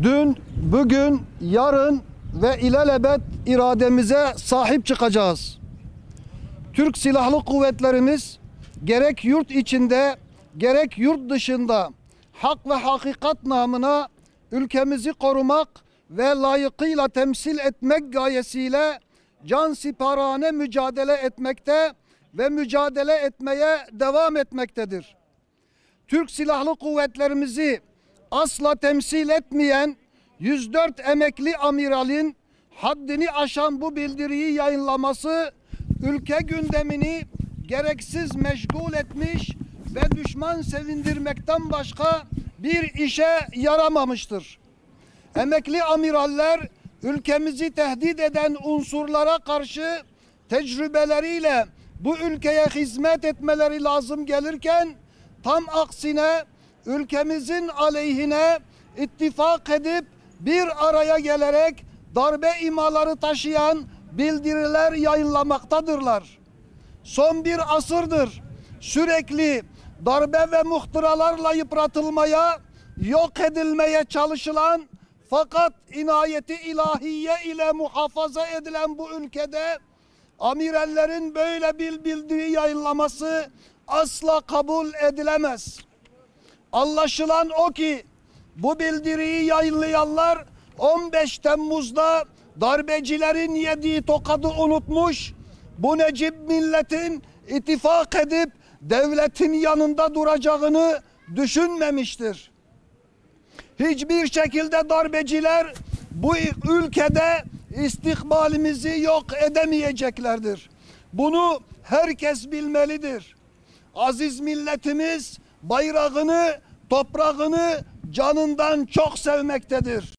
Dün, bugün, yarın ve ilelebet irademize sahip çıkacağız. Türk Silahlı Kuvvetlerimiz gerek yurt içinde gerek yurt dışında hak ve hakikat namına ülkemizi korumak ve layıkıyla temsil etmek gayesiyle cansiparane mücadele etmekte ve mücadele etmeye devam etmektedir. Türk Silahlı Kuvvetlerimizi asla temsil etmeyen 104 emekli amiralin haddini aşan bu bildiriyi yayınlaması ülke gündemini gereksiz meşgul etmiş ve düşman sevindirmekten başka bir işe yaramamıştır. Emekli amiraller ülkemizi tehdit eden unsurlara karşı tecrübeleriyle bu ülkeye hizmet etmeleri lazım gelirken tam aksine ülkemizin aleyhine ittifak edip bir araya gelerek darbe imaları taşıyan bildiriler yayınlamaktadırlar. Son bir asırdır sürekli darbe ve muhtıralarla yıpratılmaya, yok edilmeye çalışılan fakat inayeti ilahiye ile muhafaza edilen bu ülkede amirallerin böyle bir bildiri yayınlaması asla kabul edilemez. Anlaşılan o ki bu bildiriyi yayınlayanlar 15 Temmuz'da darbecilerin yediği tokadı unutmuş, bu Necip milletin ittifak edip devletin yanında duracağını düşünmemiştir. Hiçbir şekilde darbeciler bu ülkede istikbalimizi yok edemeyeceklerdir. Bunu herkes bilmelidir. Aziz milletimiz bayrağını, toprağını canından çok sevmektedir.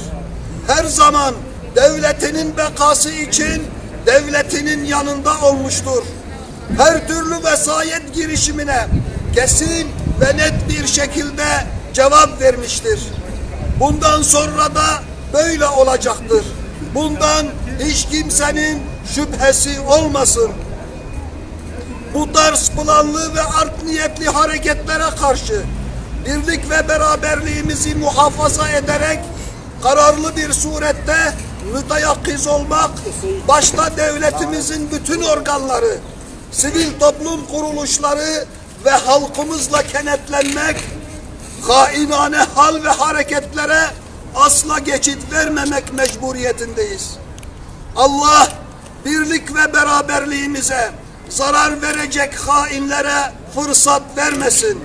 Her zaman devletinin bekası için devletinin yanında olmuştur. Her türlü vesayet girişimine kesin ve net bir şekilde cevap vermiştir. Bundan sonra da böyle olacaktır. Bundan hiç kimsenin şüphesi olmasın. Bu tarz planlı ve art niyetli hareketlere karşı birlik ve beraberliğimizi muhafaza ederek kararlı bir surette müteyakkiz olmak, başta devletimizin bütün organları, sivil toplum kuruluşları ve halkımızla kenetlenmek, hainane hal ve hareketlere asla geçit vermemek mecburiyetindeyiz. Allah birlik ve beraberliğimize zarar verecek hainlere fırsat vermesin.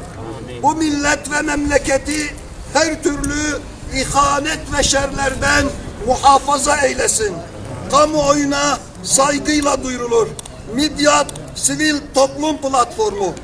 Bu millet ve memleketi her türlü ihanet ve şerlerden muhafaza eylesin. Kamuoyuna saygıyla duyurulur. Midyat Sivil Toplum Platformu.